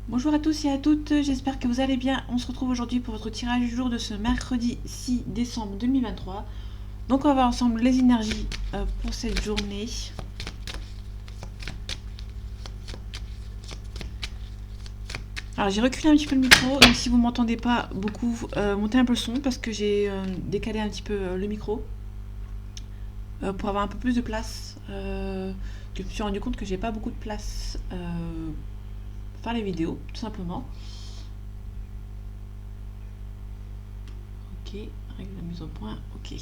Bonjour à tous et à toutes, j'espère que vous allez bien. On se retrouve aujourd'hui pour votre tirage du jour de ce mercredi 6 décembre 2023. Donc on va voir ensemble les énergies pour cette journée. Alors j'ai reculé un petit peu le micro, donc si vous m'entendez pas beaucoup, montez un peu le son parce que j'ai décalé un petit peu le micro pour avoir un peu plus de place. Je me suis rendu compte que j'ai pas beaucoup de place pour faire les vidéos, tout simplement. Ok, règle de mise au point, ok.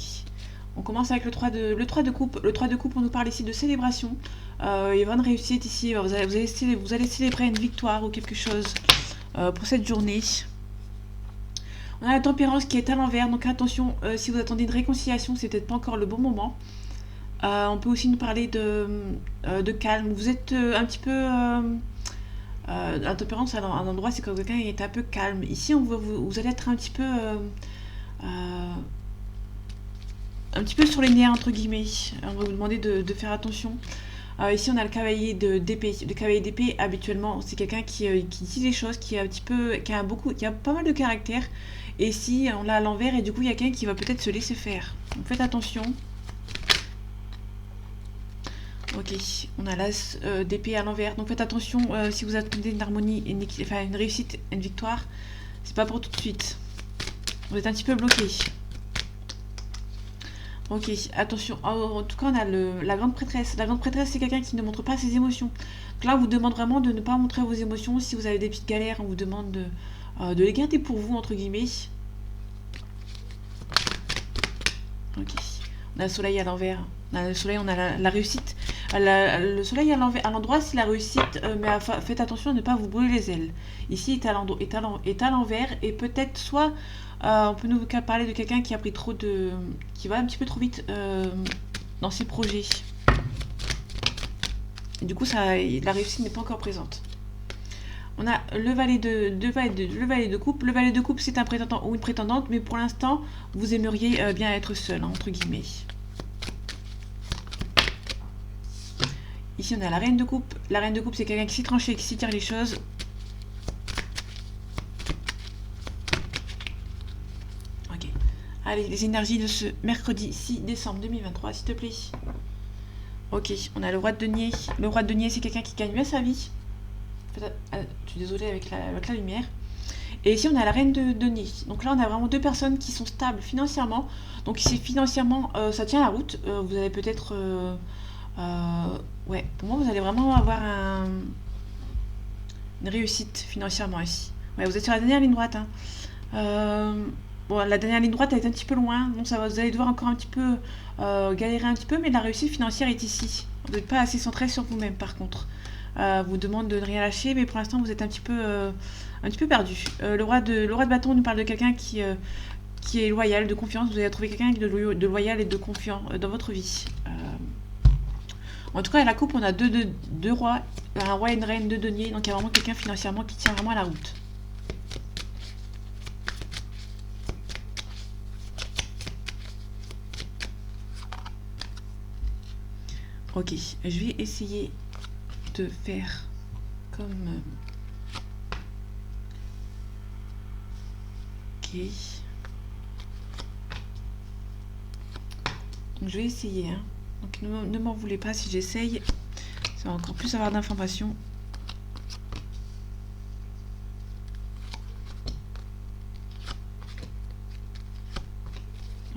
On commence avec le 3 de coupe. Le 3 de coupe, on nous parle ici de célébration. Il y aura une réussite ici. Vous allez célébrer une victoire ou quelque chose pour cette journée. On a la tempérance qui est à l'envers. Donc attention, si vous attendez une réconciliation, c'est peut-être pas encore le bon moment. On peut aussi nous parler de calme. Vous êtes un petit peu... la tempérance à un endroit, c'est quand quelqu'un est un peu calme. Ici, vous allez être un petit peu sur les nerfs entre guillemets. On va vous demander de faire attention. Ici on a le cavalier d'épée. Le cavalier d'épée habituellement c'est quelqu'un qui dit les choses, qui a pas mal de caractère. Et ici on l'a à l'envers et du coup il y a quelqu'un qui va peut-être se laisser faire. Donc faites attention. Ok, on a l'as d'épée à l'envers. Donc faites attention si vous attendez une harmonie, une réussite, une victoire. C'est pas pour tout de suite. Vous êtes un petit peu bloqué. Ok, attention. En tout cas, on a la grande prêtresse. La grande prêtresse, c'est quelqu'un qui ne montre pas ses émotions. Donc là, on vous demande vraiment de ne pas montrer vos émotions. Si vous avez des petites galères, on vous demande de les garder pour vous, entre guillemets. Ok. On a le soleil à l'envers. On a le soleil, on a la réussite. Le soleil à l'endroit, c'est la réussite, mais faites attention à ne pas vous brûler les ailes. Ici, est à l'envers, et peut-être soit on peut nous parler de quelqu'un qui a pris qui va un petit peu trop vite dans ses projets. Et du coup, la réussite n'est pas encore présente. On a le valet de coupe. Le valet de coupe, c'est un prétendant ou une prétendante, mais pour l'instant, vous aimeriez bien être seul, hein, entre guillemets. Ici, on a la reine de coupe. La reine de coupe, c'est quelqu'un qui s'y tranche et qui s'y tire les choses. Ok. Allez, les énergies de ce mercredi 6 décembre 2023, s'il te plaît. Ok, on a le roi de denier. Le roi de denier, c'est quelqu'un qui gagne bien sa vie. Je suis désolée avec la lumière. Et ici, on a la reine de denier. Donc là, on a vraiment deux personnes qui sont stables financièrement. Donc ici, financièrement, ça tient la route. Vous allez peut-être... ouais, pour moi, vous allez vraiment avoir une réussite financièrement ici. Ouais, vous êtes sur la dernière ligne droite. Hein. Bon, la dernière ligne droite, elle est un petit peu loin. Donc vous allez devoir encore un petit peu galérer un petit peu. Mais la réussite financière est ici. Vous n'êtes pas assez centré sur vous-même, par contre. Vous demande de ne rien lâcher. Mais pour l'instant, vous êtes un petit peu perdu. Le roi de bâton nous parle de quelqu'un qui est loyal, de confiance. Vous allez trouver quelqu'un de loyal et de confiant dans votre vie. En tout cas, à la coupe, on a deux rois, un roi et une reine, deux deniers. Donc il y a vraiment quelqu'un financièrement qui tient vraiment à la route. Ok, je vais essayer de faire comme... Ok. Donc je vais essayer, hein. Donc ne m'en voulez pas si j'essaye. Ça va encore plus avoir d'informations.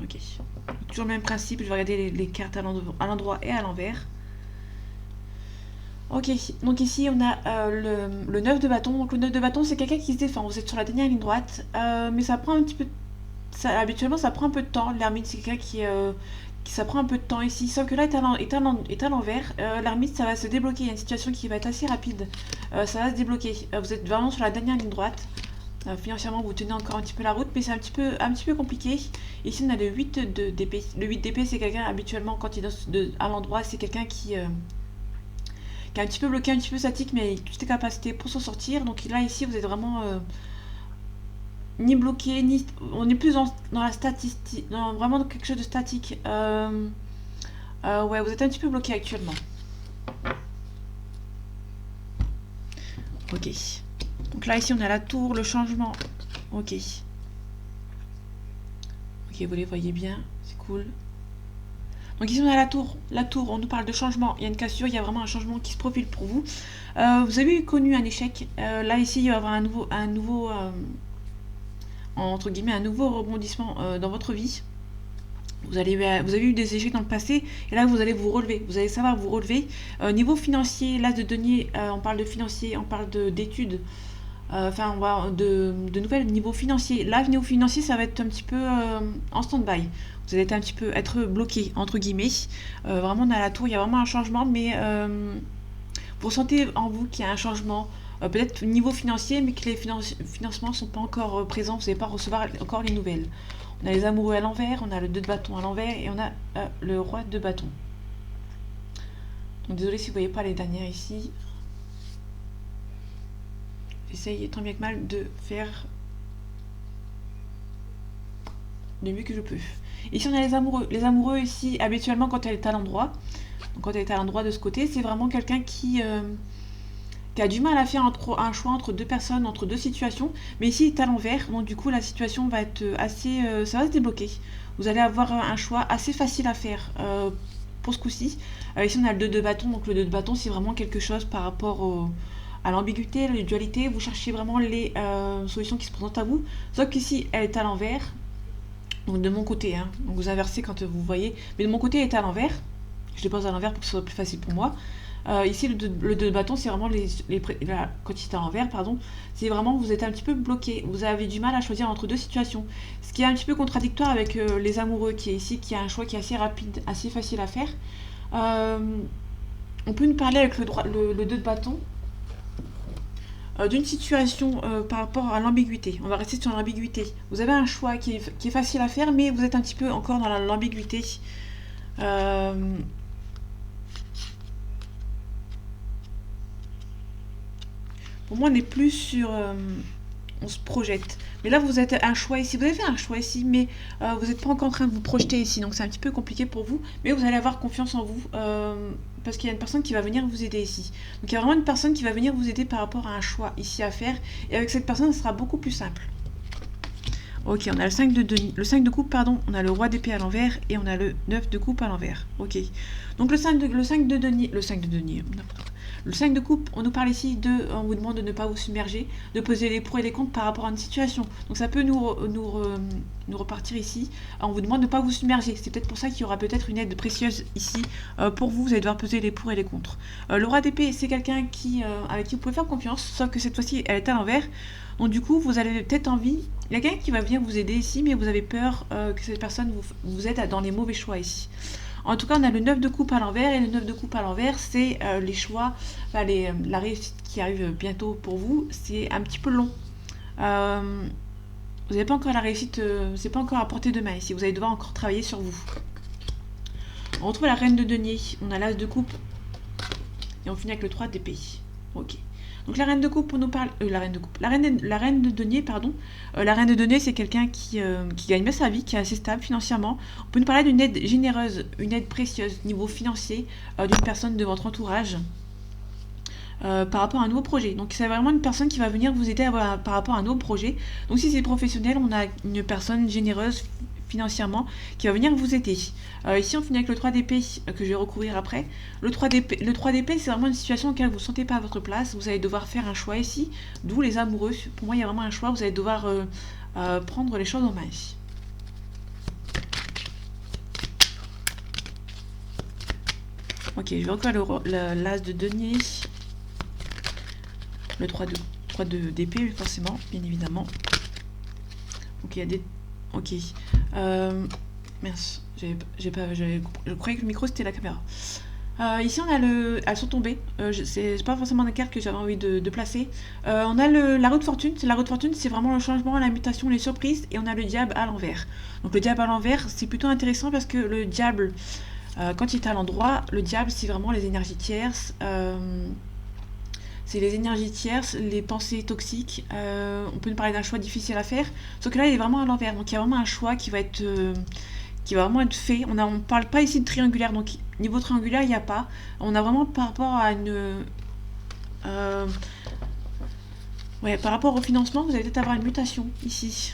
Ok. Toujours le même principe, je vais regarder les cartes à l'endroit et à l'envers. Ok, donc ici on a le 9 de bâton. Donc le 9 de bâton, c'est quelqu'un qui se défend. Vous êtes sur la dernière ligne droite, mais ça prend un petit peu... habituellement, ça prend un peu de temps. L'ermite, c'est quelqu'un qui ça prend un peu de temps ici. Sauf que là, est à l'envers. L'ermite, ça va se débloquer. Il y a une situation qui va être assez rapide. Ça va se débloquer. Vous êtes vraiment sur la dernière ligne droite. Financièrement, vous tenez encore un petit peu la route, mais c'est un petit peu compliqué. Ici, on a le 8 d'épée. Le 8 d'épée, c'est quelqu'un, habituellement, quand il est à l'endroit, c'est quelqu'un qui est un petit peu bloqué, un petit peu statique, mais avec toutes les capacités pour s'en sortir. Donc là, ici, vous êtes vraiment ni bloqué, ni... On est plus dans la statistique, vraiment dans quelque chose de statique. Ouais, vous êtes un petit peu bloqué actuellement. Ok. Donc là, ici, on a la tour, le changement. Ok. Ok, vous les voyez bien, c'est cool. Donc ici, on a la tour. La tour, on nous parle de changement. Il y a une cassure, il y a vraiment un changement qui se profile pour vous. Vous avez connu un échec. Là, ici, il va y avoir un nouveau entre guillemets, un nouveau rebondissement dans votre vie. Vous avez eu des échecs dans le passé et là vous allez vous relever, vous allez savoir vous relever. Niveau financier, l'as de denier, on parle de financier, on parle d'études, enfin on va de nouvelles niveau financier. Là, niveau financier, ça va être un petit peu en stand-by. Vous allez être bloqué entre guillemets. Vraiment on a la tour, il y a vraiment un changement, mais vous ressentez en vous qu'il y a un changement. Peut-être niveau financier, mais que les financements ne sont pas encore présents, vous n'allez pas recevoir encore les nouvelles. On a les amoureux à l'envers, on a le 2 de bâton à l'envers et on a le roi de bâton. Donc désolé si vous ne voyez pas les dernières ici. J'essaye tant bien que mal de faire le mieux que je peux. Ici on a les amoureux. Les amoureux ici, habituellement quand elle est à l'endroit, donc quand elle est à l'endroit de ce côté, c'est vraiment quelqu'un qui a du mal à faire un choix entre deux personnes, entre deux situations, mais ici il est à l'envers, donc du coup la situation va être assez... ça va se débloquer. Vous allez avoir un choix assez facile à faire pour ce coup-ci. Ici on a le 2 de bâton, donc le 2 de bâton c'est vraiment quelque chose par rapport à l'ambiguïté, à la dualité, vous cherchez vraiment les solutions qui se présentent à vous, sauf qu'ici elle est à l'envers, donc de mon côté, hein, donc vous inversez quand vous voyez, mais de mon côté elle est à l'envers, je les pose à l'envers pour que ce soit plus facile pour moi. Ici, le 2 de bâton, c'est vraiment quand il est à l'envers, pardon, c'est vraiment vous êtes un petit peu bloqué. Vous avez du mal à choisir entre deux situations. Ce qui est un petit peu contradictoire avec les amoureux qui est ici, qui a un choix qui est assez rapide, assez facile à faire. On peut nous parler avec le 2 de bâton d'une situation par rapport à l'ambiguïté. On va rester sur l'ambiguïté. Vous avez un choix qui est facile à faire, mais vous êtes un petit peu encore dans l'ambiguïté. Pour moi, on n'est plus sur... on se projette. Mais là, vous êtes un choix ici. Vous avez fait un choix ici, mais vous n'êtes pas encore en train de vous projeter ici. Donc, c'est un petit peu compliqué pour vous. Mais vous allez avoir confiance en vous. Parce qu'il y a une personne qui va venir vous aider ici. Donc, il y a vraiment une personne qui va venir vous aider par rapport à un choix ici à faire. Et avec cette personne, ce sera beaucoup plus simple. Ok, on a le 5 de coupe, pardon. On a le roi d'épée à l'envers. Et on a le 9 de coupe à l'envers. Ok. Donc, le 5 de denier... Le 5 de denier... Le 5 de coupe, on nous parle ici on vous demande de ne pas vous submerger, de peser les pour et les contre par rapport à une situation. Donc ça peut nous repartir ici. On vous demande de ne pas vous submerger. C'est peut-être pour ça qu'il y aura peut-être une aide précieuse ici pour vous. Vous allez devoir peser les pour et les contre. Le roi d'épée, c'est quelqu'un avec qui vous pouvez faire confiance, sauf que cette fois-ci, elle est à l'envers. Donc du coup, vous avez peut-être envie... Il y a quelqu'un qui va venir vous aider ici, mais vous avez peur que cette personne vous aide dans les mauvais choix ici. En tout cas, on a le 9 de coupe à l'envers, et le 9 de coupe à l'envers, c'est les choix, enfin, la réussite qui arrive bientôt pour vous, c'est un petit peu long. Vous n'avez pas encore la réussite, c'est pas encore à portée de main ici, vous allez devoir encore travailler sur vous. On retrouve la reine de denier, on a l'as de coupe, et on finit avec le 3 d'épée. Ok. Donc la reine de coupe, on nous parle... la reine de denier, pardon. La reine de denier, c'est quelqu'un qui gagne bien sa vie, qui est assez stable financièrement. On peut nous parler d'une aide généreuse, une aide précieuse, niveau financier, d'une personne de votre entourage, par rapport à un nouveau projet. Donc c'est vraiment une personne qui va venir vous aider par rapport à un nouveau projet. Donc si c'est professionnel, on a une personne généreuse financièrement qui va venir vous aider. Ici on finit avec le 3 d'épée que je vais recouvrir après. Le 3 d'épée c'est vraiment une situation dans laquelle vous ne vous sentez pas à votre place, vous allez devoir faire un choix ici, d'où les amoureux. Pour moi il y a vraiment un choix, vous allez devoir prendre les choses en main ici. Ok, je vais encore l'as de denier, le 3 d'épée forcément, bien évidemment. Ok, il y a des... Ok. Mince, je croyais que le micro c'était la caméra. Ici on a elles sont tombées. C'est pas forcément des cartes que j'avais envie de placer. On a la roue de fortune. La roue de fortune, c'est vraiment le changement, la mutation, les surprises. Et on a le diable à l'envers. Donc le diable à l'envers, c'est plutôt intéressant parce que le diable, quand il est à l'endroit, le diable, c'est vraiment les énergies tierces. C'est les énergies tierces, les pensées toxiques. On peut nous parler d'un choix difficile à faire. Sauf que là, il est vraiment à l'envers. Donc il y a vraiment un choix qui va vraiment être fait. On ne parle pas ici de triangulaire. Donc niveau triangulaire, il n'y a pas. On a vraiment par rapport à une... Ouais, par rapport au financement, vous allez peut-être avoir une mutation ici.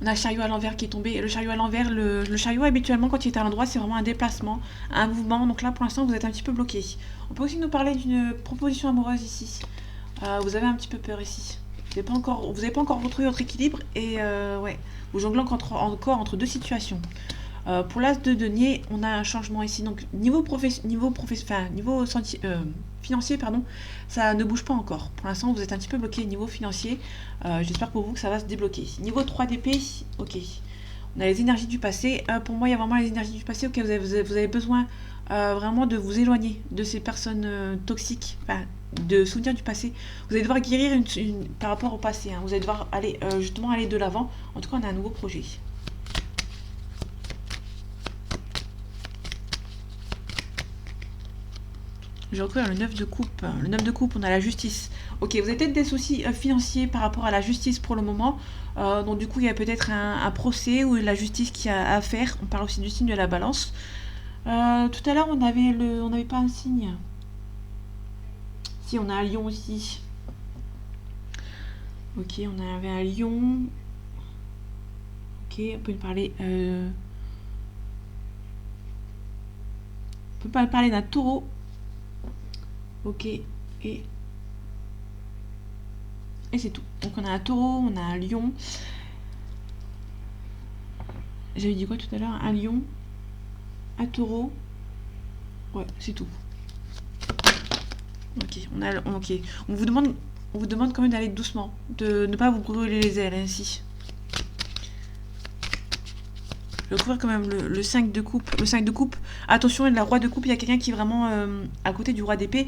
On a le chariot à l'envers qui est tombé. Et le chariot à l'envers, le chariot habituellement quand il est à l'endroit, c'est vraiment un déplacement, un mouvement. Donc là pour l'instant vous êtes un petit peu bloqué. On peut aussi nous parler d'une proposition amoureuse ici. Vous avez un petit peu peur ici. Vous avez pas encore retrouvé votre équilibre et ouais, vous jonglez encore entre deux situations. Pour l'as de denier, on a un changement ici. Donc financier, pardon, ça ne bouge pas encore. Pour l'instant, vous êtes un petit peu bloqué niveau financier. J'espère pour vous que ça va se débloquer. Niveau 3 d'épée, ok. On a les énergies du passé. Pour moi, il y a vraiment les énergies du passé. Ok, vous avez besoin vraiment de vous éloigner de ces personnes toxiques, enfin, de souvenirs du passé. Vous allez devoir guérir par rapport au passé. Hein. Vous allez devoir aller justement aller de l'avant. En tout cas, on a un nouveau projet. Je recouvre le 9 de coupe. Le 9 de coupe, on a la justice. Ok, vous avez peut-être des soucis financiers par rapport à la justice pour le moment. Donc du coup, il y a peut-être un procès ou la justice qui a à faire. On parle aussi du signe de la balance. Tout à l'heure, on n'avait pas un signe. Si, on a un lion aussi. Ok, on avait un lion. Ok, on peut parler. On peut pas parler d'un taureau. Ok, et c'est tout. Donc on a un taureau, on a un lion. J'avais dit quoi tout à l'heure? Un lion, un taureau. Ouais, c'est tout. Ok, ok. On vous demande quand même d'aller doucement, de ne pas vous brûler les ailes ainsi. Je vais couvrir quand même le 5 de coupe. Le 5 de coupe. Attention, la roi de coupe, il y a quelqu'un qui est vraiment à côté du roi d'épée,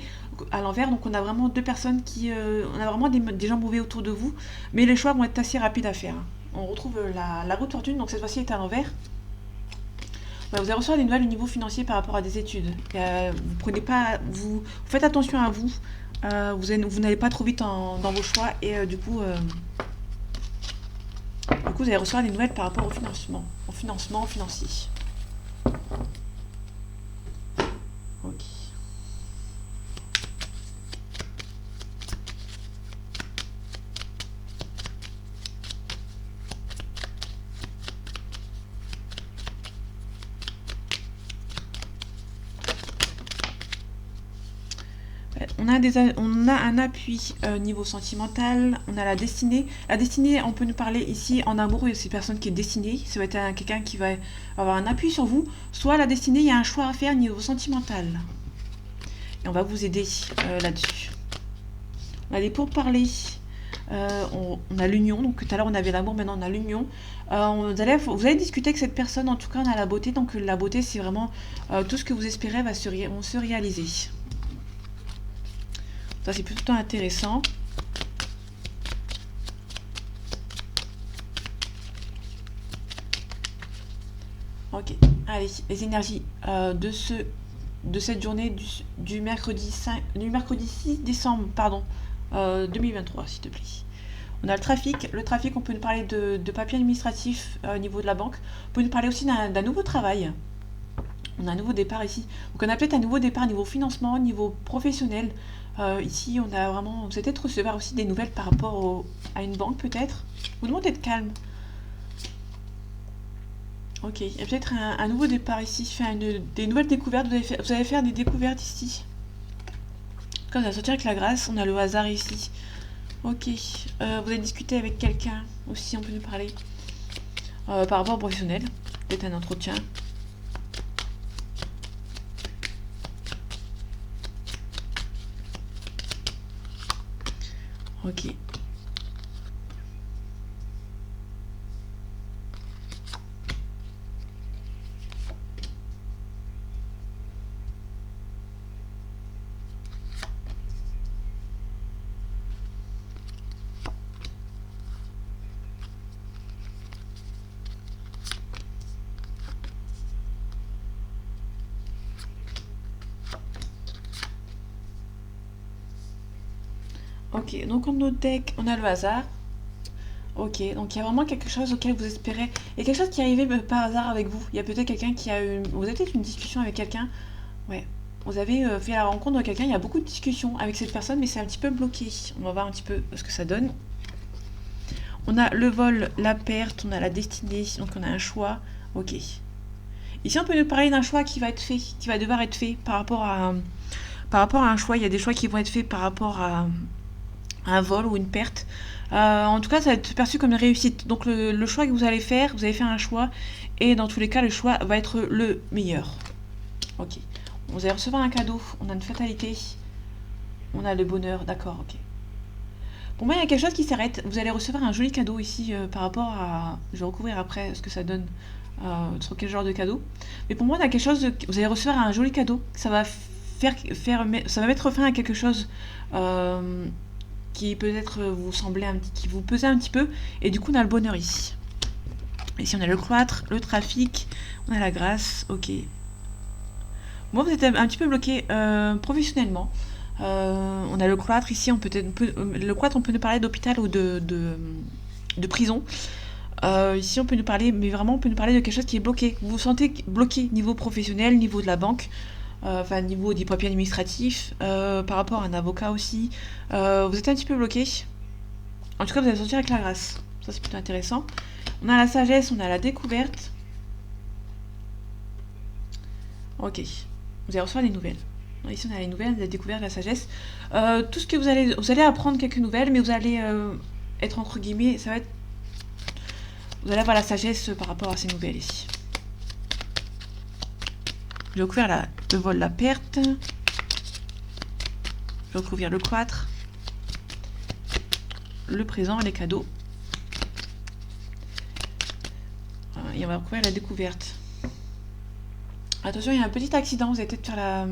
à l'envers. Donc on a vraiment deux personnes qui... on a vraiment des gens mauvais autour de vous. Mais les choix vont être assez rapides à faire. On retrouve la roue de fortune, donc cette fois-ci est à l'envers. Ouais, vous allez recevoir des nouvelles au niveau financier par rapport à des études. Vous prenez pas... Vous faites attention à vous. Vous n'allez pas trop vite dans vos choix. Et du coup, vous allez recevoir des nouvelles par rapport au financement financier. Ok. On a un appui niveau sentimental, on a la destinée. La destinée, on peut nous parler ici en amour, il y a ces personnes qui est destinée, ça va être quelqu'un qui va avoir un appui sur vous. Soit la destinée, il y a un choix à faire niveau sentimental. Et on va vous aider là-dessus. On a des pourparlers. On a l'union, donc tout à l'heure on avait l'amour, maintenant on a l'union. Vous allez discuter avec cette personne, en tout cas on a la beauté, donc la beauté c'est vraiment tout ce que vous espérez vont se réaliser. Ça c'est plutôt intéressant. Ok, allez, les énergies de cette journée du mercredi 6 décembre, pardon, 2023, s'il te plaît. On a le trafic. Le trafic, on peut nous parler de papier administratif au niveau de la banque. On peut nous parler aussi d'un nouveau travail. On a un nouveau départ ici. Donc on a peut-être un nouveau départ niveau financement, niveau professionnel. Ici, on a vraiment... Vous allez peut-être recevoir aussi des nouvelles par rapport à une banque, peut-être. Vous demandez d'être calme. Ok, il y a peut-être un nouveau départ ici. Des nouvelles découvertes. Vous allez faire des découvertes ici. Comme ça va sortir avec la grâce. On a le hasard ici. Ok. Vous allez discuter avec quelqu'un aussi, on peut nous parler. Par rapport au professionnel. Peut-être un entretien. Ok. Ok, donc en notre deck, on a le hasard. Ok, donc il y a vraiment quelque chose auquel vous espérez. Il y a quelque chose qui est arrivé par hasard avec vous. Il y a peut-être quelqu'un qui a eu... Vous avez peut-être une discussion avec quelqu'un. Ouais. vous avez fait la rencontre de quelqu'un, il y a beaucoup de discussions avec cette personne, mais c'est un petit peu bloqué. On va voir un petit peu ce que ça donne. On a le vol, la perte, on a la destinée, donc on a un choix. Ok. Ici, on peut nous parler d'un choix qui va être fait, qui va devoir être fait par rapport à un choix. Il y a des choix qui vont être faits par rapport à un vol ou une perte. En tout cas, ça va être perçu comme une réussite. Donc le choix que vous allez faire un choix, et dans tous les cas, le choix va être le meilleur. Ok. Vous allez recevoir un cadeau, on a une fatalité, on a le bonheur, d'accord, ok. Pour moi, il y a quelque chose qui s'arrête. Vous allez recevoir un joli cadeau ici par rapport à... Je vais recouvrir après ce que ça donne sur quel genre de cadeau. Mais pour moi, il y a quelque chose... Vous allez recevoir un joli cadeau. Ça va ça va mettre fin à quelque chose qui peut-être vous semblait qui vous pesait un petit peu. Et du coup, on a le bonheur ici. Ici, on a le cloître, le trafic, on a la grâce, ok. Moi, vous êtes un petit peu bloqué professionnellement. On a le cloître ici, le cloître, on peut nous parler d'hôpital ou de prison. Ici, on peut nous parler, mais vraiment, on peut nous parler de quelque chose qui est bloqué. Vous vous sentez bloqué niveau professionnel, niveau de la banque, enfin, niveau des papiers administratifs, par rapport à un avocat aussi. Vous êtes un petit peu bloqué. En tout cas, vous allez sortir avec la grâce. Ça, c'est plutôt intéressant. On a la sagesse, on a la découverte. Ok. Vous allez recevoir des nouvelles. Ici, on a les nouvelles, la découverte, la sagesse. Tout ce que vous allez apprendre quelques nouvelles, mais vous allez être entre guillemets, ça va être, vous allez avoir la sagesse par rapport à ces nouvelles ici. Je vais recouvrir le vol, la perte. Je vais recouvrir le cloître, le présent, les cadeaux. Et on va recouvrir la découverte. Attention, il y a un petit accident, vous allez peut-être faire la...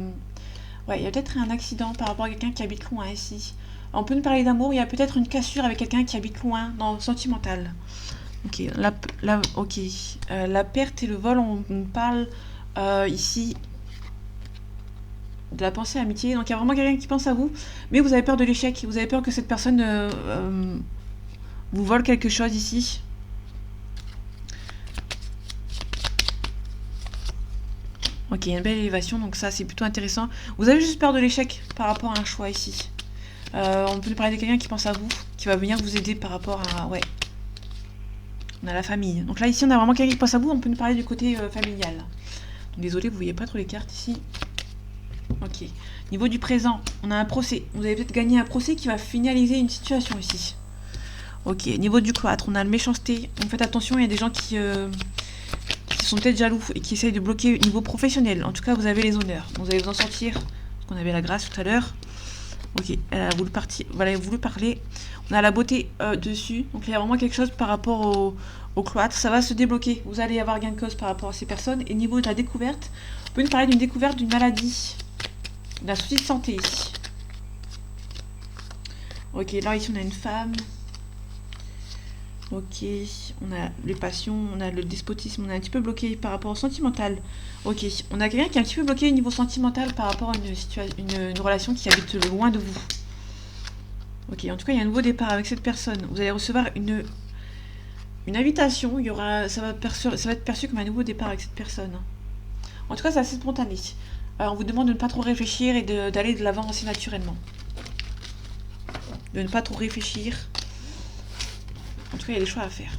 Ouais, il y a peut-être un accident par rapport à quelqu'un qui habite loin ici. On peut nous parler d'amour, il y a peut-être une cassure avec quelqu'un qui habite loin, dans le sentimental. Ok, ok. La perte et le vol, on parle ici de la pensée amitié. Donc il y a vraiment quelqu'un qui pense à vous, mais vous avez peur de l'échec. Vous avez peur que cette personne vous vole quelque chose ici. Ok, il y a une belle élévation, donc ça c'est plutôt intéressant. Vous avez juste peur de l'échec par rapport à un choix ici. On peut parler de quelqu'un qui pense à vous, qui va venir vous aider par rapport à... Ouais. On a la famille. Donc là, ici, on a vraiment quelqu'un qui pense à vous. On peut nous parler du côté familial. Donc, désolé, vous voyez pas trop les cartes ici. Ok. Niveau du présent, on a un procès. Vous avez peut-être gagné un procès qui va finaliser une situation ici. Ok. Niveau du cloître, on a la méchanceté. Donc faites attention, il y a des gens qui sont peut-être jaloux et qui essayent de bloquer au niveau professionnel. En tout cas, vous avez les honneurs. Vous allez vous en sortir. Parce qu'on avait la grâce tout à l'heure. Ok, elle a voulu parler. On a la beauté dessus. Donc il y a vraiment quelque chose par rapport au cloître. Ça va se débloquer. Vous allez avoir gain de cause par rapport à ces personnes. Et niveau de la découverte, on peut nous parler d'une découverte d'une maladie. D'un souci de santé ici. Ok, là ici on a une femme. Ok, on a les passions, on a le despotisme, on est un petit peu bloqué par rapport au sentimental. Ok, on a quelqu'un qui est un petit peu bloqué au niveau sentimental par rapport à une relation qui habite loin de vous. Ok, en tout cas, il y a un nouveau départ avec cette personne. Vous allez recevoir une invitation. Ça va être perçu comme un nouveau départ avec cette personne. En tout cas, c'est assez spontané. Alors, on vous demande de ne pas trop réfléchir et d'aller de l'avant assez naturellement. De ne pas trop réfléchir. En tout cas, il y a des choix à faire.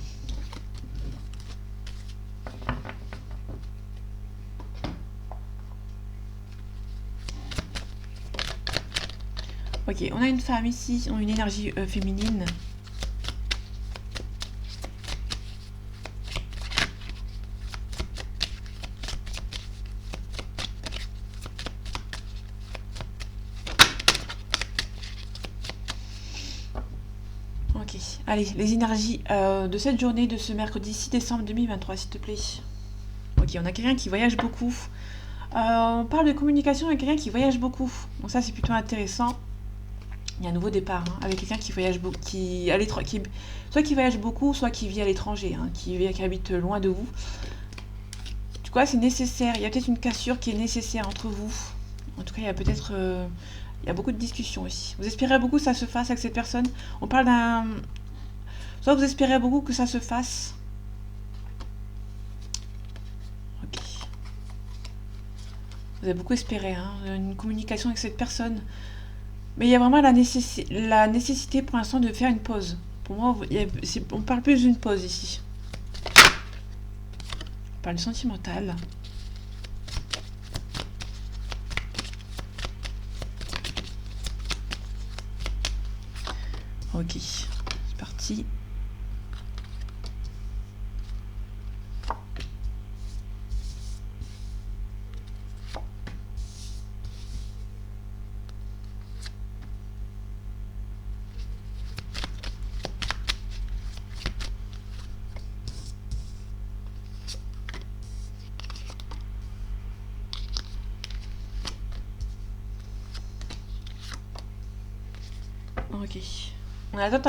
Ok, on a une femme ici, on a une énergie féminine. Ok, allez, les énergies de cette journée, de ce mercredi 6 décembre 2023, s'il te plaît. Ok, on a quelqu'un qui voyage beaucoup. On parle de communication avec quelqu'un qui voyage beaucoup. Donc ça, c'est plutôt intéressant. Il y a un nouveau départ avec quelqu'un qui voyage beaucoup, soit qui voyage beaucoup, soit qui vit à l'étranger, qui habite loin de vous. Du coup, c'est nécessaire. Il y a peut-être une cassure qui est nécessaire entre vous. En tout cas, il y a peut-être... il y a beaucoup de discussions ici. Vous espérez beaucoup que ça se fasse avec cette personne. On parle d'un... Soit vous espérez beaucoup que ça se fasse. Ok. Vous avez beaucoup espéré, hein, une communication avec cette personne. Mais il y a vraiment la nécessité pour l'instant de faire une pause. Pour moi, on parle plus d'une pause ici. On parle du sentimental. Ok, c'est parti. Ok.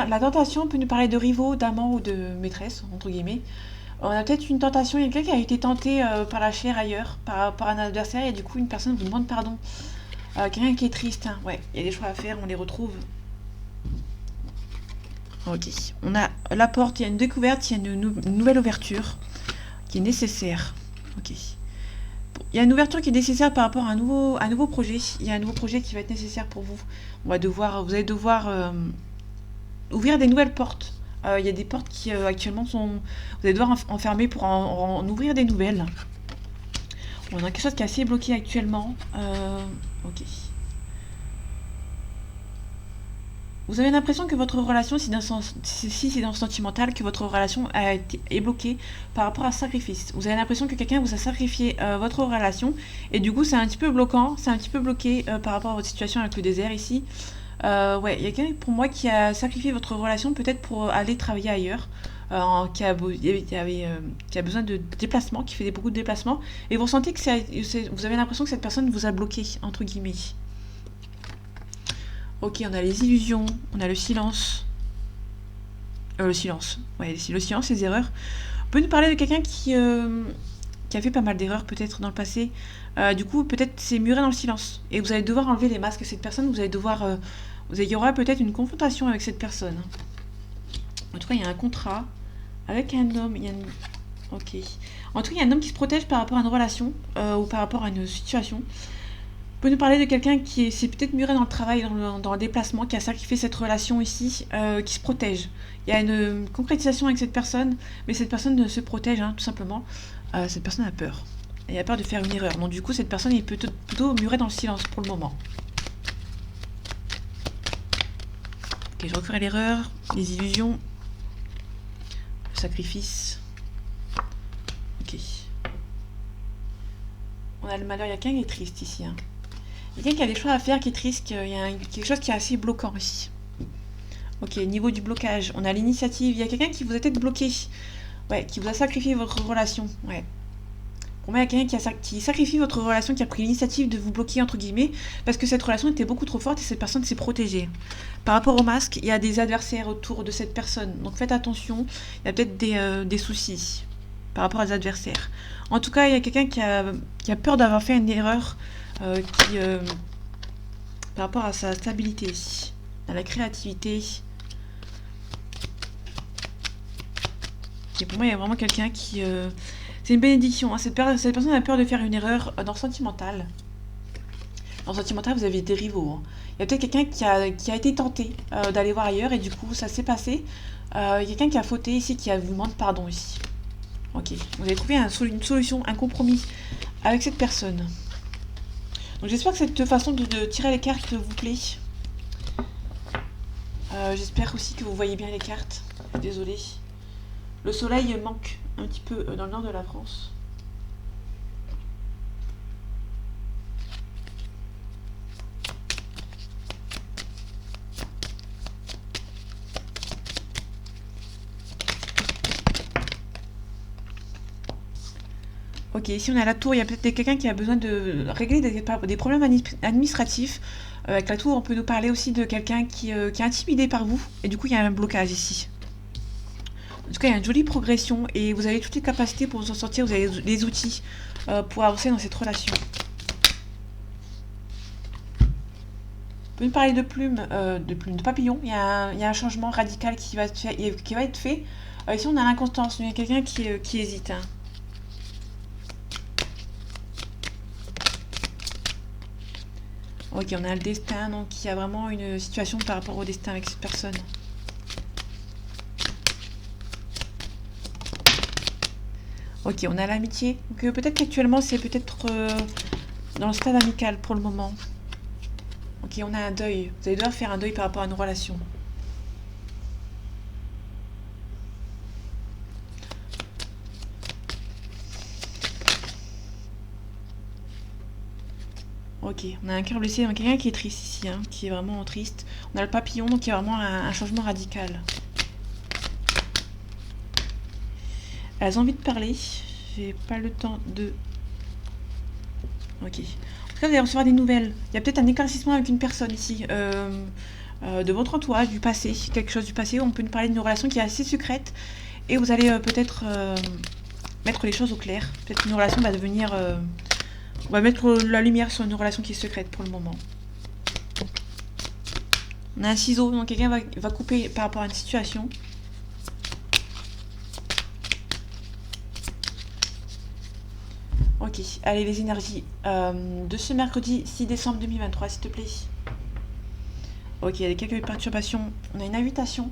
La tentation peut nous parler de rivaux, d'amants ou de maîtresses, entre guillemets. On a peut-être une tentation, il y a quelqu'un qui a été tenté par la chair ailleurs, par un adversaire, et du coup une personne vous demande pardon. Quelqu'un qui est triste, hein. Ouais, il y a des choix à faire, on les retrouve. Ok. On a la porte, il y a une découverte, il y a une nouvelle ouverture qui est nécessaire. Ok. Il y a une ouverture qui est nécessaire par rapport à un nouveau projet. Il y a un nouveau projet qui va être nécessaire pour vous. Vous allez devoir ouvrir des nouvelles portes. Il y a des portes qui actuellement sont... Vous allez devoir enfermer pour en ouvrir des nouvelles. On a quelque chose qui est assez bloqué actuellement. Ok. Vous avez l'impression que votre relation, si c'est dans le sentimental, que votre relation est bloquée par rapport à ce sacrifice. Vous avez l'impression que quelqu'un vous a sacrifié votre relation et du coup c'est un petit peu bloquant, c'est un petit peu bloqué par rapport à votre situation avec le désert ici. Ouais, il y a quelqu'un pour moi qui a sacrifié votre relation peut-être pour aller travailler ailleurs, qui a besoin de déplacements, qui fait beaucoup de déplacements et vous ressentez que vous avez l'impression que cette personne vous a bloqué, entre guillemets. Ok, on a les illusions, on a le silence. Le silence. Ouais, le silence, les erreurs. On peut nous parler de quelqu'un qui a fait pas mal d'erreurs peut-être dans le passé. Du coup, peut-être c'est muré dans le silence. Et vous allez devoir enlever les masques à cette personne. Vous allez devoir... il y aura peut-être une confrontation avec cette personne. En tout cas, il y a un contrat avec un homme. Ok. En tout cas, il y a un homme qui se protège par rapport à une relation ou par rapport à une situation. On peut nous parler de quelqu'un qui s'est peut-être muré dans le travail, dans le déplacement, qui a sacrifié cette relation ici, qui se protège. Il y a une concrétisation avec cette personne, mais cette personne se protège, hein, tout simplement. Cette personne a peur. Elle a peur de faire une erreur. Donc du coup, cette personne est plutôt murée dans le silence pour le moment. Ok, je referai l'erreur, les illusions, le sacrifice. Ok. On a le malheur, il y a quelqu'un qui est triste ici, hein. Il y a quelqu'un qui a des choix à faire, qui est triste, il y a quelque chose qui est assez bloquant ici. Ok, niveau du blocage, on a l'initiative. Il y a quelqu'un qui vous a peut-être bloqué. Ouais, qui vous a sacrifié votre relation. Ouais. Pour moi, il y a quelqu'un qui sacrifie votre relation, qui a pris l'initiative de vous bloquer, entre guillemets, parce que cette relation était beaucoup trop forte et cette personne s'est protégée. Par rapport au masque, il y a des adversaires autour de cette personne. Donc faites attention, il y a peut-être des soucis par rapport aux adversaires. En tout cas, il y a quelqu'un qui a peur d'avoir fait une erreur par rapport à sa stabilité, à la créativité. Et pour moi, il y a vraiment quelqu'un qui... c'est une bénédiction, hein. Cette personne a peur de faire une erreur dans le sentimental. Dans le sentimental, vous avez des rivaux, hein. Il y a peut-être quelqu'un qui a été tenté d'aller voir ailleurs et du coup, ça s'est passé. Il y a quelqu'un qui a fauté ici, qui vous demande pardon ici. Ok, vous avez trouvé une solution, un compromis avec cette personne. Donc j'espère que cette façon de tirer les cartes vous plaît. J'espère aussi que vous voyez bien les cartes. Désolée. Le soleil manque un petit peu dans le nord de la France. Ok, ici on a la tour, il y a peut-être quelqu'un qui a besoin de régler des problèmes administratifs. Avec la tour, on peut nous parler aussi de quelqu'un qui est intimidé par vous. Et du coup, il y a un blocage ici. En tout cas, il y a une jolie progression et vous avez toutes les capacités pour vous en sortir. Vous avez les outils pour avancer dans cette relation. On peut nous parler de papillons. Il y a un changement radical qui va être fait. Ici, on a l'inconstance. Il y a quelqu'un qui hésite, hein. Ok, on a le destin, donc il y a vraiment une situation par rapport au destin avec cette personne. Ok, on a l'amitié. Donc peut-être qu'actuellement c'est peut-être dans le stade amical pour le moment. Ok, on a un deuil. Vous allez devoir faire un deuil par rapport à une relation. Ok, on a un cœur blessé, donc quelqu'un qui est triste ici, hein, qui est vraiment triste. On a le papillon, donc il y a vraiment un changement radical. Elles ont envie de parler. J'ai pas le temps de... Ok. En tout cas, vous allez recevoir des nouvelles. Il y a peut-être un éclaircissement avec une personne ici. De votre entourage, du passé. Quelque chose du passé. On peut nous parler d'une relation qui est assez secrète. Et vous allez peut-être mettre les choses au clair. Peut-être qu'une relation va devenir... on va mettre la lumière sur une relation qui est secrète pour le moment. On a un ciseau, donc quelqu'un va couper par rapport à une situation. Ok, allez les énergies de ce mercredi 6 décembre 2023, s'il te plaît. Ok, il y a quelques perturbations. On a une invitation.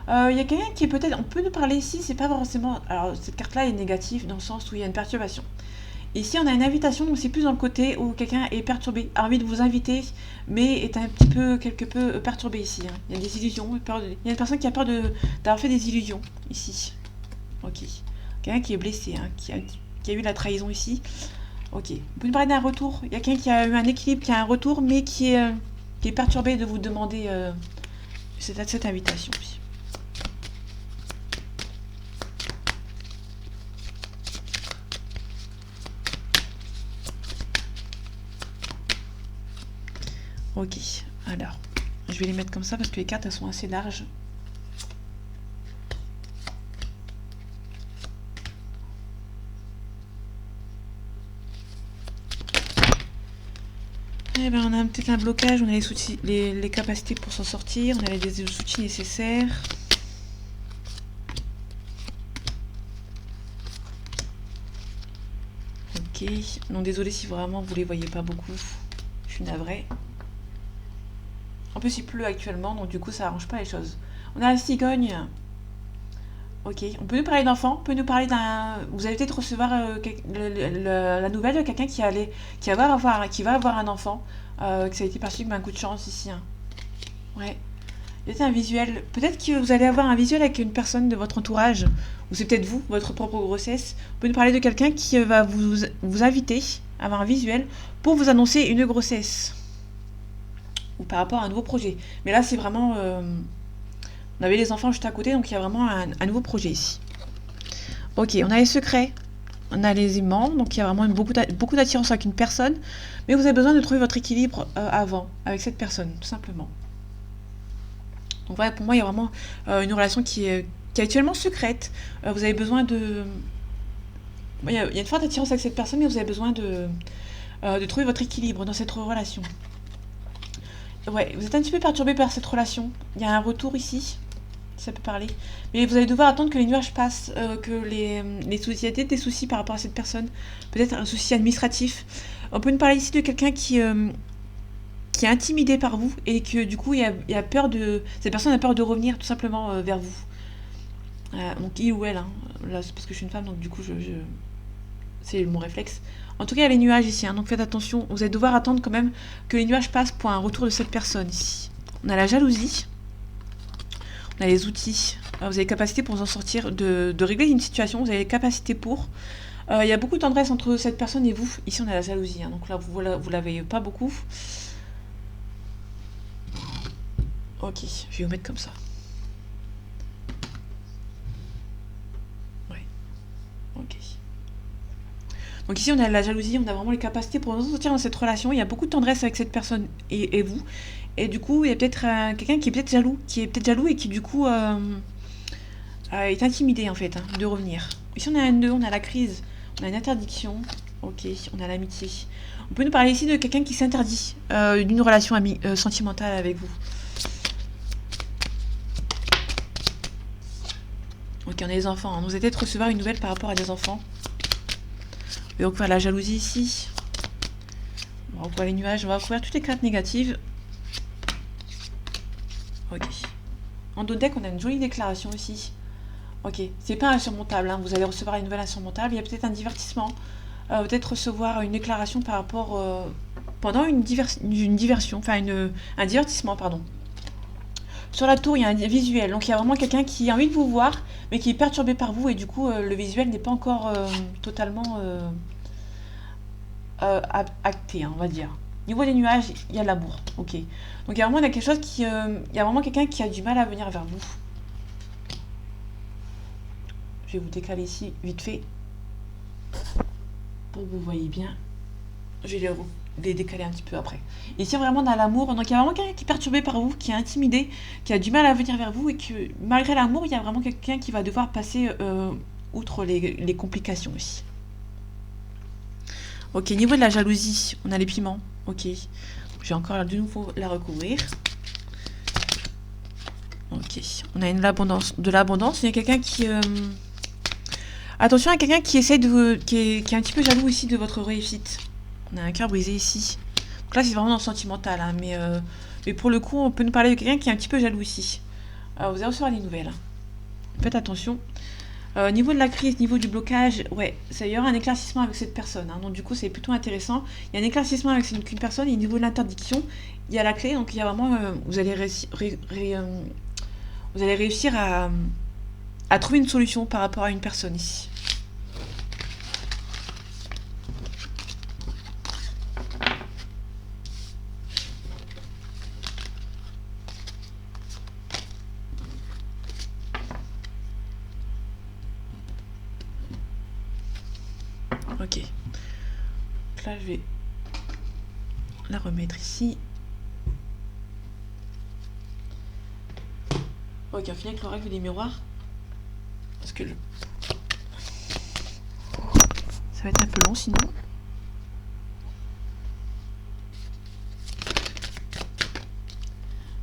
Il y a quelqu'un qui est peut-être... On peut nous parler ici, c'est pas forcément... Alors, cette carte-là est négative dans le sens où il y a une perturbation. Ici, on a une invitation, donc c'est plus dans le côté où quelqu'un est perturbé, a envie de vous inviter, mais est un petit peu, quelque peu perturbé ici. Hein. Il y a des illusions, il y a une personne qui a peur d'avoir fait des illusions ici. Ok. Quelqu'un qui est blessé, hein, qui a eu la trahison ici. Ok. Vous pouvez me parler d'un retour. Il y a quelqu'un qui a eu un équilibre, qui a un retour, mais qui est perturbé de vous demander cette invitation. Ok, alors, je vais les mettre comme ça parce que les cartes, elles sont assez larges. Eh ben, on a peut-être un blocage, on a les capacités pour s'en sortir, on a les outils nécessaires. Ok, non désolé si vraiment vous les voyez pas beaucoup, je suis navrée. En plus il pleut actuellement, donc du coup ça arrange pas les choses. On a la cigogne. Ok, on peut nous parler d'enfants, on peut nous parler d'un... Vous allez peut-être recevoir la nouvelle de quelqu'un qui va avoir un enfant, que ça a été perçu comme un coup de chance ici. Hein. Ouais. Peut-être un visuel. Peut-être que vous allez avoir un visuel avec une personne de votre entourage, ou c'est peut-être vous, votre propre grossesse. On peut nous parler de quelqu'un qui va vous inviter à avoir un visuel pour vous annoncer une grossesse. Ou par rapport à un nouveau projet. Mais là, c'est vraiment... on avait les enfants juste à côté, donc il y a vraiment un nouveau projet ici. Ok, on a les secrets. On a les aimants, donc il y a vraiment beaucoup d'attirance avec une personne. Mais vous avez besoin de trouver votre équilibre avant, avec cette personne, tout simplement. Donc voilà, pour moi, il y a vraiment une relation qui est actuellement secrète. Vous avez besoin de... Il y a une forte attirance avec cette personne, mais vous avez besoin de trouver votre équilibre dans cette relation. Ouais, vous êtes un petit peu perturbé par cette relation. Il y a un retour ici, si ça peut parler. Mais vous allez devoir attendre que les nuages passent, que les soucis... Il y a peut-être des soucis par rapport à cette personne. Peut-être un souci administratif. On peut nous parler ici de quelqu'un qui est intimidé par vous et que du coup il a peur de... Cette personne a peur de revenir tout simplement vers vous. Donc il ou elle, hein. Là c'est parce que je suis une femme donc du coup c'est mon réflexe. En tout cas il y a les nuages ici, hein, donc faites attention, vous allez devoir attendre quand même que les nuages passent pour un retour de cette personne ici. On a la jalousie, on a les outils, vous avez les capacités pour vous en sortir, de régler une situation, vous avez les capacités pour... Il y a beaucoup de tendresse entre cette personne et vous. Ici on a la jalousie, hein, donc là vous la voyez pas beaucoup. Ok, je vais vous mettre comme ça. Ouais, ok. Donc ici on a la jalousie, on a vraiment les capacités pour nous sortir dans cette relation. Il y a beaucoup de tendresse avec cette personne et vous. Et du coup il y a peut-être quelqu'un qui est peut-être jaloux et qui du coup est intimidé en fait, hein, de revenir. Ici on a un nœud, on a la crise, on a une interdiction. Ok, on a l'amitié. On peut nous parler ici de quelqu'un qui s'interdit d'une relation sentimentale avec vous. Ok, on a les enfants. Hein. Vous allez peut-être recevoir une nouvelle par rapport à des enfants. Et donc, voilà, la jalousie ici. On va recouvrir les nuages, on va recouvrir toutes les cartes négatives. Ok. En dos de deck, on a une jolie déclaration aussi. Ok, c'est pas insurmontable, hein. Vous allez recevoir une nouvelle insurmontable. Il y a peut-être un divertissement. Peut-être recevoir une déclaration par rapport... pendant une diversion, enfin un divertissement, pardon. Sur la tour, il y a un visuel. Donc il y a vraiment quelqu'un qui a envie de vous voir, mais qui est perturbé par vous. Et du coup, le visuel n'est pas encore totalement acté, hein, on va dire. Niveau des nuages, il y a l'amour. Ok. Donc il y a vraiment quelque chose qui... il y a vraiment quelqu'un qui a du mal à venir vers vous. Je vais vous décaler ici, vite fait. Pour que vous voyez bien. Je vais les décaler un petit peu après. Ici, vraiment dans l'amour, donc il y a vraiment quelqu'un qui est perturbé par vous, qui est intimidé, qui a du mal à venir vers vous, et que malgré l'amour, il y a vraiment quelqu'un qui va devoir passer outre les complications aussi. Ok, niveau de la jalousie, on a les piments. Ok, je vais encore de nouveau la recouvrir. Ok, on a de l'abondance. Il y a quelqu'un qui... Attention à quelqu'un qui essaie qui est un petit peu jaloux ici de votre réussite. On a un cœur brisé ici. Donc là, c'est vraiment dans le sentimental, hein, mais pour le coup, on peut nous parler de quelqu'un qui est un petit peu jaloux ici. Vous allez recevoir des nouvelles. Faites attention. Niveau de la crise, niveau du blocage, ouais, il y aura un éclaircissement avec cette personne. Hein, donc du coup, c'est plutôt intéressant. Il y a un éclaircissement avec une personne. Et au niveau de l'interdiction, il y a la clé. Donc il y a vraiment... vous allez réussir à trouver une solution par rapport à une personne ici. Ok. Donc là, je vais la remettre ici. Ok, on finit avec le règle des miroirs. Parce que ça va être un peu long sinon.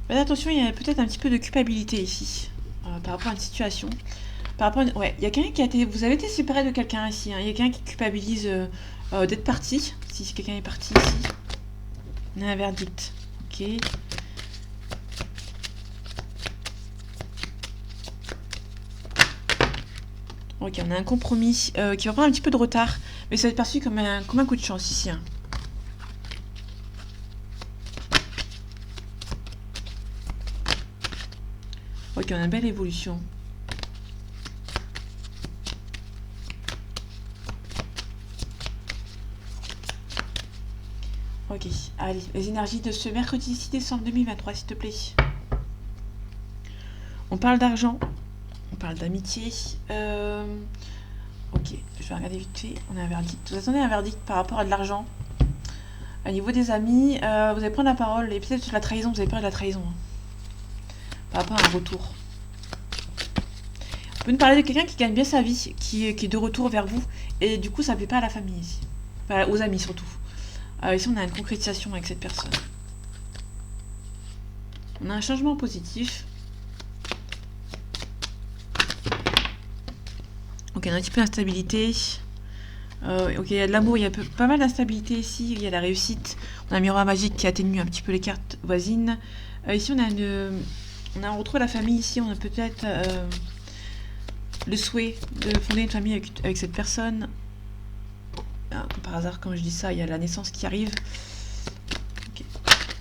Faites attention, il y a peut-être un petit peu de culpabilité ici. Par rapport à une situation. Ouais, il y a quelqu'un qui a été... Vous avez été séparé de quelqu'un ici. Hein. Il y a quelqu'un qui culpabilise d'être parti. Si quelqu'un est parti ici. On a un verdict. Ok. Ok, on a un compromis qui va prendre un petit peu de retard. Mais ça va être perçu comme un coup de chance ici. Hein. Ok, on a une belle évolution. Ok, allez, les énergies de ce mercredi 6 décembre 2023, s'il te plaît. On parle d'argent, on parle d'amitié. Ok, je vais regarder vite fait. On a un verdict. Vous attendez un verdict par rapport à de l'argent. Au niveau des amis, vous allez prendre la parole. Et peut-être la trahison, vous avez peur de la trahison. Hein, par rapport à un retour. On peut nous parler de quelqu'un qui gagne bien sa vie, qui est de retour vers vous. Et du coup, ça ne plaît pas à la famille ici. Enfin, aux amis surtout. Ici, on a une concrétisation avec cette personne. On a un changement positif. Ok, on a un petit peu d'instabilité. Ok, il y a de l'amour, il y a pas mal d'instabilité ici. Il y a la réussite. On a un miroir magique qui atténue un petit peu les cartes voisines. Ici, on retrouve la famille. Ici, on a peut-être le souhait de fonder une famille avec cette personne. Ah, par hasard, quand je dis ça, il y a la naissance qui arrive. Okay.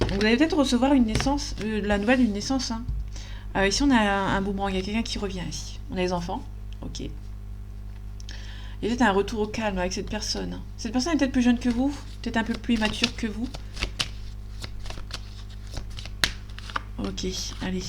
Donc, vous allez peut-être recevoir une naissance, la nouvelle d'une naissance. Hein. Ici, on a un boomerang. Il y a quelqu'un qui revient ici. On a les enfants. Ok. Il y a peut-être un retour au calme avec cette personne. Cette personne est peut-être plus jeune que vous, peut-être un peu plus mature que vous. Ok, allez.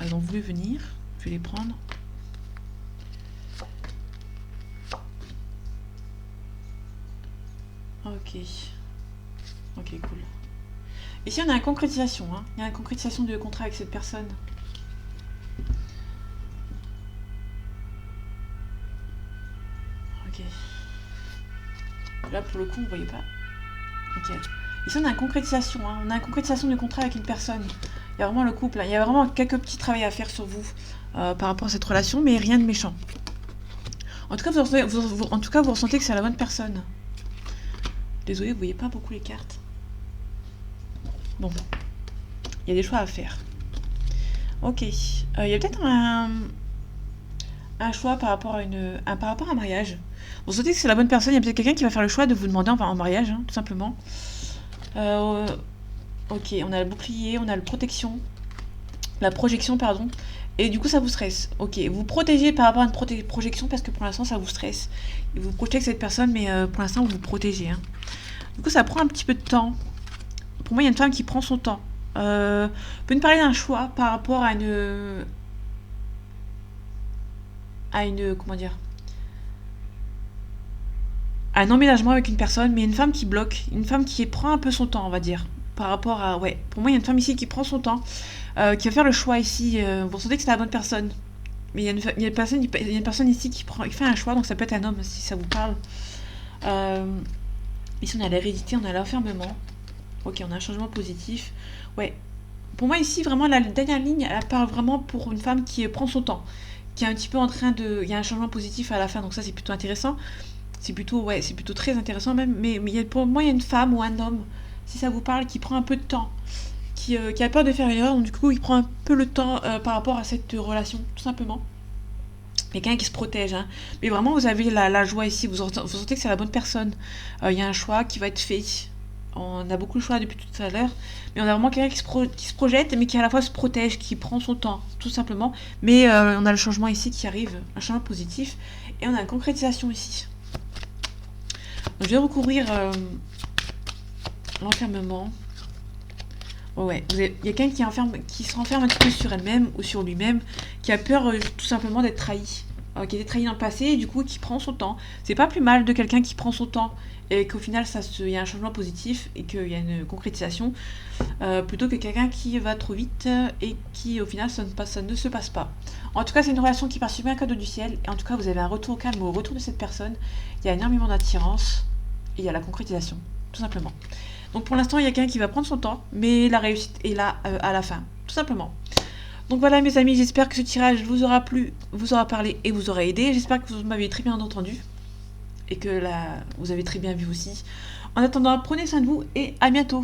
Elles ont voulu venir, je vais les prendre. Ok. Ok, cool. Ici, on a une concrétisation. Hein. Il y a une concrétisation de contrat avec cette personne. Là, pour le coup, vous voyez pas. Ok. Ici, on a une concrétisation. Hein. On a une concrétisation du contrat avec une personne. Il y a vraiment le couple. Hein. Il y a vraiment quelques petits travaux à faire sur vous par rapport à cette relation, mais rien de méchant. En tout cas, vous ressentez que c'est la bonne personne. Désolée, vous voyez pas beaucoup les cartes. Bon. Il y a des choix à faire. Ok. Il y a peut-être un choix par rapport à par rapport à un mariage. Vous sentez que c'est la bonne personne. Il y a peut-être quelqu'un qui va faire le choix de vous demander en mariage, hein, tout simplement. Ok, on a le bouclier, on a la projection, pardon. Et du coup, ça vous stresse. Ok, vous protégez par rapport à une projection parce que pour l'instant, ça vous stresse. Et vous projetez avec cette personne, mais pour l'instant, vous vous protégez. Hein. Du coup, ça prend un petit peu de temps. Pour moi, il y a une femme qui prend son temps. Peut nous parler d'un choix par rapport à comment dire, un emménagement avec une personne, mais une femme qui bloque, une femme qui prend un peu son temps, on va dire, par rapport à, ouais, pour moi, il y a une femme ici qui prend son temps, qui va faire le choix ici, vous sentez que c'est la bonne personne, mais il y a une personne ici qui fait un choix, donc ça peut être un homme, si ça vous parle. Ici, on a l'hérédité, on a l'enfermement, ok, on a un changement positif, ouais, pour moi ici, vraiment, la dernière ligne, elle parle vraiment pour une femme qui prend son temps, qui est un petit peu en train de, il y a un changement positif à la fin, donc ça, c'est plutôt intéressant. C'est plutôt très intéressant même. Mais pour moi, il y a une femme ou un homme, si ça vous parle, qui prend un peu de temps, qui a peur de faire une erreur, donc du coup, il prend un peu le temps par rapport à cette relation, tout simplement. Quelqu'un qui se protège. Hein. Mais vraiment, vous avez la joie ici, vous sentez que c'est la bonne personne. Il y a un choix qui va être fait. On a beaucoup de choix depuis tout à l'heure, mais on a vraiment quelqu'un qui se projette, mais qui à la fois se protège, qui prend son temps, tout simplement. Mais on a le changement ici qui arrive, un changement positif, et on a une concrétisation ici. Je vais recouvrir l'enfermement. Ouais, il y a quelqu'un qui se renferme un petit peu sur elle-même ou sur lui-même, qui a peur tout simplement d'être trahi. Qui a été trahi dans le passé et du coup qui prend son temps. C'est pas plus mal de quelqu'un qui prend son temps et qu'au final il y a un changement positif et qu'il y a une concrétisation plutôt que quelqu'un qui va trop vite et qui au final ça ne se passe pas. En tout cas, c'est une relation qui part super un cadeau du ciel et en tout cas, vous avez un retour au calme au retour de cette personne. Il y a énormément d'attirance et il y a la concrétisation, tout simplement. Donc pour l'instant, il y a quelqu'un qui va prendre son temps, mais la réussite est là à la fin, tout simplement. Donc voilà mes amis, j'espère que ce tirage vous aura plu, vous aura parlé et vous aura aidé. J'espère que vous m'avez très bien entendu et que vous avez très bien vu aussi. En attendant, prenez soin de vous et à bientôt.